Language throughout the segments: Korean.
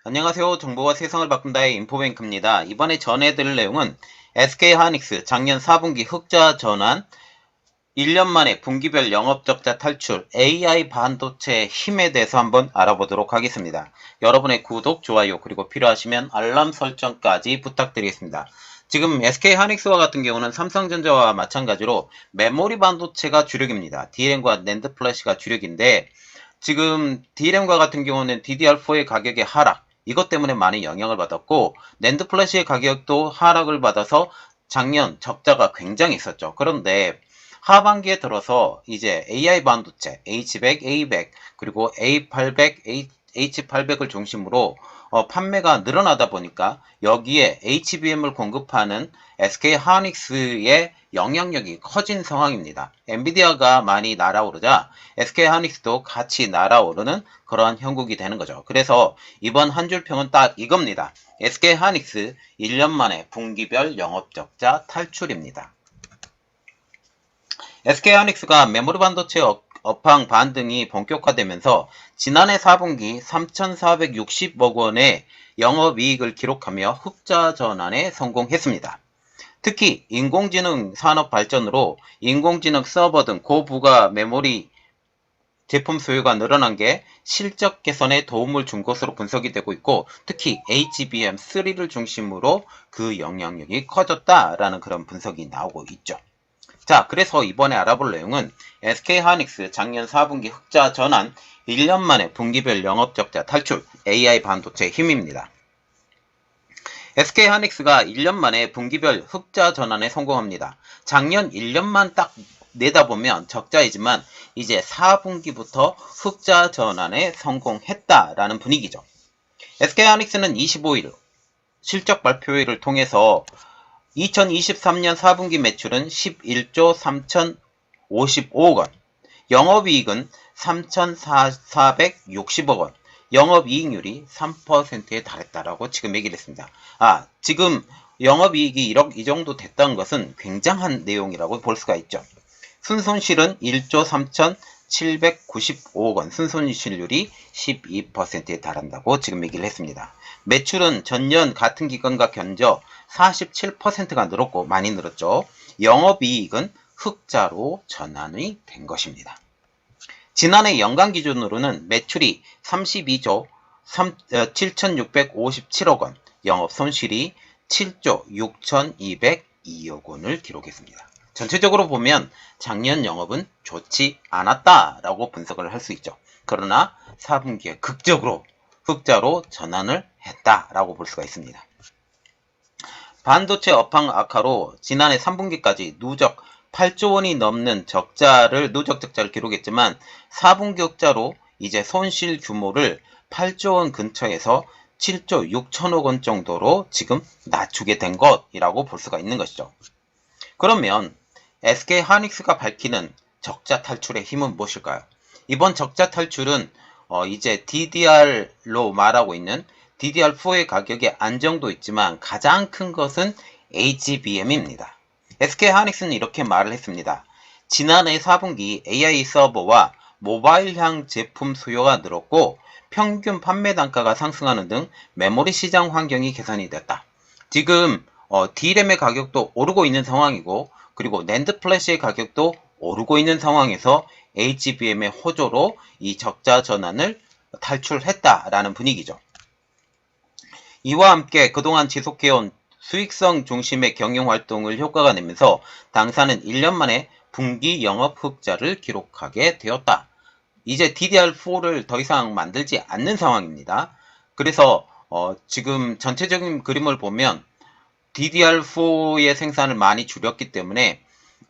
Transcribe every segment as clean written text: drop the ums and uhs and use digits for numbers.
안녕하세요. 정보가 세상을 바꾼다의 인포뱅크입니다. 이번에 전해드릴 내용은 SK하이닉스 작년 4분기 흑자 전환, 1년 만에 분기별 영업적자 탈출, AI 반도체의 힘에 대해서 한번 알아보도록 하겠습니다. 여러분의 구독, 좋아요, 그리고 필요하시면 알람 설정까지 부탁드리겠습니다. 지금 SK하이닉스와 같은 경우는 삼성전자와 마찬가지로 메모리 반도체가 주력입니다. DRAM과 낸드 플래시가 주력인데 지금 DRAM과 같은 경우는 DDR4의 가격의 하락, 이것 때문에 많이 영향을 받았고 낸드 플래시의 가격도 하락을 받아서 작년 적자가 굉장히 있었죠. 그런데 하반기에 들어서 이제 AI 반도체, H100, A100, 그리고 A800, H800을 중심으로 판매가 늘어나다 보니까 여기에 HBM을 공급하는 SK하이닉스의 영향력이 커진 상황입니다. 엔비디아가 많이 날아오르자 SK하이닉스도 같이 날아오르는 그러한 형국이 되는 거죠. 그래서 이번 한 줄평은 딱 이겁니다. SK하이닉스 1년 만에 분기별 영업적자 탈출입니다. SK하이닉스가 메모리 반도체 업황 반등이 본격화되면서 지난해 4분기 3,460억 원의 영업이익을 기록하며 흑자 전환에 성공했습니다. 특히 인공지능 산업 발전으로 인공지능 서버 등 고부가 메모리 제품 수요가 늘어난 게 실적 개선에 도움을 준 것으로 분석이 되고 있고, 특히 HBM3를 중심으로 그 영향력이 커졌다라는 그런 분석이 나오고 있죠. 자, 그래서 이번에 알아볼 내용은 SK하이닉스 작년 4분기 흑자 전환, 1년 만에 분기별 영업적자 탈출, AI 반도체 힘입니다. SK하이닉스가 1년 만에 분기별 흑자 전환에 성공합니다. 작년 1년만 딱 내다보면 적자이지만 이제 4분기부터 흑자 전환에 성공했다라는 분위기죠. SK하이닉스는 25일 실적 발표회를 통해서 2023년 4분기 매출은 11조 3,055억 원, 영업이익은 3,460억 원, 영업이익률이 3%에 달했다라고 지금 얘기를 했습니다. 지금 영업이익이 1억 이 정도 됐다는 것은 굉장한 내용이라고 볼 수가 있죠. 순손실은 1조 3,795억 원, 순손실률이 12%에 달한다고 지금 얘기를 했습니다. 매출은 전년 같은 기간과 견저 47%가 늘었고 많이 늘었죠. 영업이익은 흑자로 전환이 된 것입니다. 지난해 연간 기준으로는 매출이 32조 7,657억 원, 영업 손실이 7조 6,202억 원을 기록했습니다. 전체적으로 보면 작년 영업은 좋지 않았다라고 분석을 할 수 있죠. 그러나 4분기에 극적으로 흑자로 전환을 했다라고 볼 수가 있습니다. 반도체 업황 악화로 지난해 3분기까지 누적 8조 원이 넘는 누적 적자를 기록했지만 4분기 흑자로 이제 손실 규모를 8조 원 근처에서 7조 6천억 원 정도로 지금 낮추게 된 것이라고 볼 수가 있는 것이죠. 그러면 SK하이닉스가 밝히는 적자 탈출의 힘은 무엇일까요? 이번 적자 탈출은 이제 DDR로 말하고 있는 DDR4의 가격의 안정도 있지만 가장 큰 것은 HBM입니다. SK하이닉스는 이렇게 말을 했습니다. 지난해 4분기 AI 서버와 모바일향 제품 수요가 늘었고 평균 판매 단가가 상승하는 등 메모리 시장 환경이 개선이 됐다. 지금 DRAM의 가격도 오르고 있는 상황이고 그리고 낸드 플래시의 가격도 오르고 있는 상황에서 HBM의 호조로 이 적자 전환을 탈출했다라는 분위기죠. 이와 함께 그동안 지속해온 수익성 중심의 경영활동을 효과가 내면서 당사는 1년 만에 분기 영업 흑자를 기록하게 되었다. 이제 DDR4를 더 이상 만들지 않는 상황입니다. 그래서 지금 전체적인 그림을 보면 DDR4의 생산을 많이 줄였기 때문에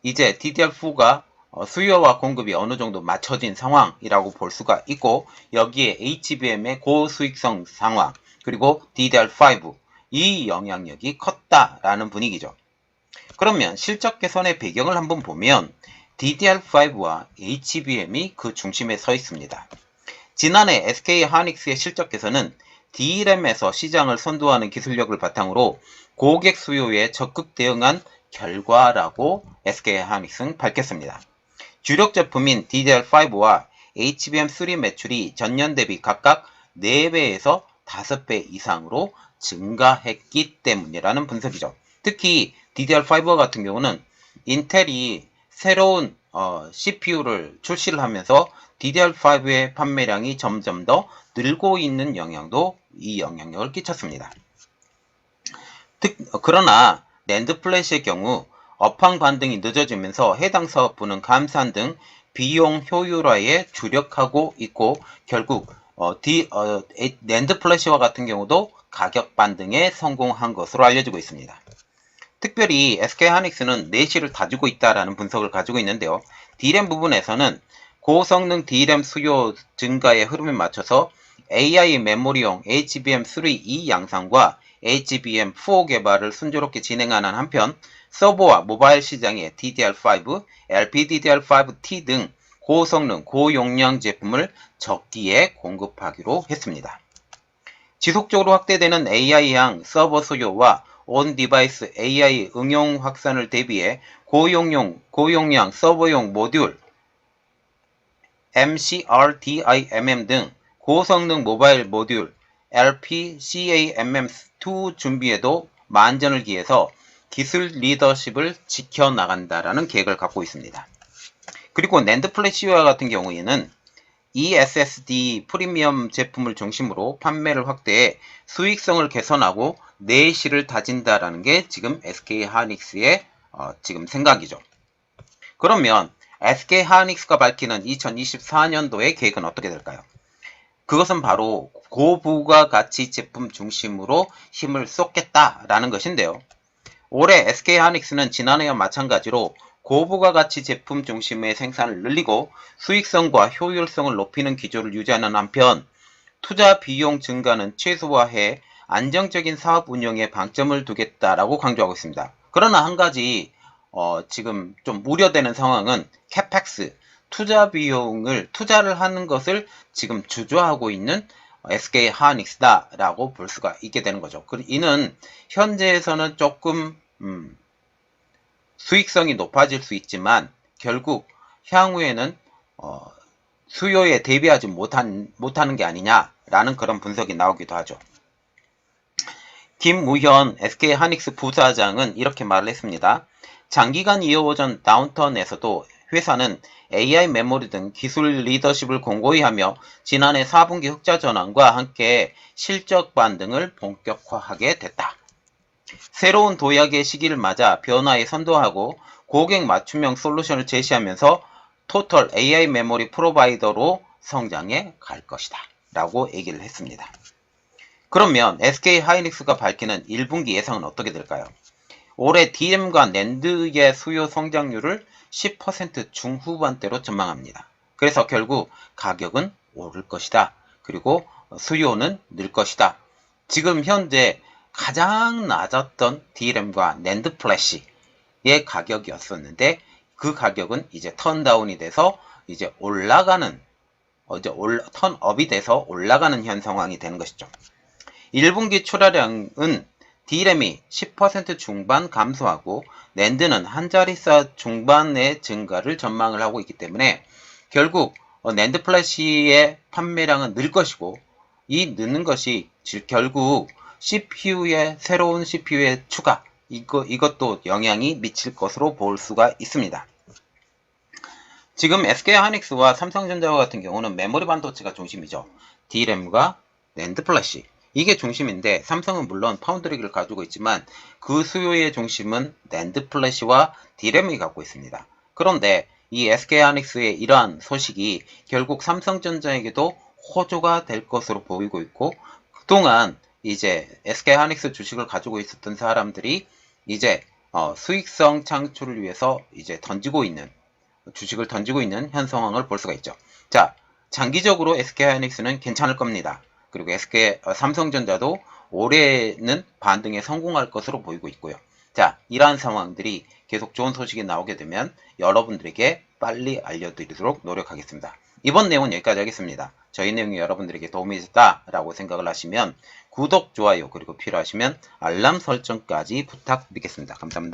이제 DDR4가 수요와 공급이 어느 정도 맞춰진 상황이라고 볼 수가 있고 여기에 HBM의 고수익성 상황 그리고 DDR5 이 영향력이 컸다라는 분위기죠. 그러면 실적 개선의 배경을 한번 보면 DDR5와 HBM이 그 중심에 서 있습니다. 지난해 SK하이닉스의 실적 개선은 DRAM에서 시장을 선도하는 기술력을 바탕으로 고객 수요에 적극 대응한 결과라고 SK하이닉스는 밝혔습니다. 주력 제품인 DDR5와 HBM3 매출이 전년 대비 각각 4배에서 5배 이상으로 증가했기 때문이라는 분석이죠. 특히 DDR5 같은 경우는 인텔이 새로운 CPU를 출시를 하면서 DDR5의 판매량이 점점 더 늘고 있는 영향도 이 영향력을 끼쳤습니다. 그러나 낸드 플래시의 경우 업황 반등이 늦어지면서 해당 사업부는 감산 등 비용 효율화에 주력하고 있고 결국 낸드 플래시와 같은 경우도 가격 반등에 성공한 것으로 알려지고 있습니다. 특별히 SK하이닉스는 내실을 다지고 있다라는 분석을 가지고 있는데요. D램 부분에서는 고성능 D램 수요 증가의 흐름에 맞춰서 AI 메모리용 HBM3E 양산과 HBM4 개발을 순조롭게 진행하는 한편 서버와 모바일 시장의 DDR5, LPDDR5T 등 고성능, 고용량 제품을 적기에 공급하기로 했습니다. 지속적으로 확대되는 AI향 서버 수요와 온-디바이스 AI 응용 확산을 대비해 고용량 서버용 모듈, MCRDIMM 등 고성능 모바일 모듈, LPCAMM2 준비에도 만전을 기해서 기술 리더십을 지켜나간다라는 계획을 갖고 있습니다. 그리고 낸드 플래시와 같은 경우에는 ESSD 프리미엄 제품을 중심으로 판매를 확대해 수익성을 개선하고 내실을 다진다라는 게 지금 SK하이닉스의 지금 생각이죠. 그러면 SK하이닉스가 밝히는 2024년도의 계획은 어떻게 될까요? 그것은 바로 고부가가치 제품 중심으로 힘을 쏟겠다라는 것인데요. 올해 SK하이닉스는 지난해와 마찬가지로 고부가가치 제품 중심의 생산을 늘리고 수익성과 효율성을 높이는 기조를 유지하는 한편 투자 비용 증가는 최소화해 안정적인 사업 운영에 방점을 두겠다라고 강조하고 있습니다. 그러나 한 가지 지금 좀 우려되는 상황은 캐펙스, 투자를 하는 것을 지금 주저하고 있는 SK하이닉스다라고 볼 수가 있게 되는 거죠. 이는 현재에서는 조금 수익성이 높아질 수 있지만 결국 향후에는 수요에 대비하지 못하는 게 아니냐라는 그런 분석이 나오기도 하죠. 김무현 SK하이닉스 부사장은 이렇게 말을 했습니다. 장기간 이어오던 다운턴에서도 회사는 AI 메모리 등 기술 리더십을 공고히 하며 지난해 4분기 흑자 전환과 함께 실적 반등을 본격화하게 됐다. 새로운 도약의 시기를 맞아 변화에 선도하고 고객 맞춤형 솔루션을 제시하면서 토털 AI 메모리 프로바이더로 성장해 갈 것이다 라고 얘기를 했습니다. 그러면 SK하이닉스가 밝히는 1분기 예상은 어떻게 될까요? 올해 DRAM과 낸드의 수요 성장률을 10% 중후반대로 전망합니다. 그래서 결국 가격은 오를 것이다. 그리고 수요는 늘 것이다. 지금 현재 가장 낮았던 DRAM과 낸드 플래시의 가격이었었는데 그 가격은 이제 턴다운이 돼서 이제 턴업이 돼서 올라가는 현 상황이 되는 것이죠. 1분기 출하량은 DRAM이 10% 중반 감소하고 낸드는 한 자릿수 중반의 증가를 전망을 하고 있기 때문에 결국 낸드 플래시의 판매량은 늘 것이고 이 느는 것이 결국 새로운 CPU의 추가 이것도 영향이 미칠 것으로 볼 수가 있습니다. 지금 SK하이닉스와 삼성전자와 같은 경우는 메모리 반도체가 중심이죠. DRAM과 낸드 플래시 이게 중심인데 삼성은 물론 파운드리를 가지고 있지만 그 수요의 중심은 낸드 플래시와 DRAM이 갖고 있습니다. 그런데 이 SK하이닉스의 이러한 소식이 결국 삼성전자에게도 호조가 될 것으로 보이고 있고 그동안 이제 SK하이닉스 주식을 가지고 있었던 사람들이 이제 수익성 창출을 위해서 이제 주식을 던지고 있는 현 상황을 볼 수가 있죠. 자, 장기적으로 SK하이닉스는 괜찮을 겁니다. 그리고 삼성전자도 올해는 반등에 성공할 것으로 보이고 있고요. 자, 이러한 상황들이 계속 좋은 소식이 나오게 되면 여러분들에게 빨리 알려드리도록 노력하겠습니다. 이번 내용은 여기까지 하겠습니다. 저희 내용이 여러분들에게 도움이 됐다라고 생각을 하시면 구독, 좋아요, 그리고 필요하시면 알람 설정까지 부탁드리겠습니다. 감사합니다.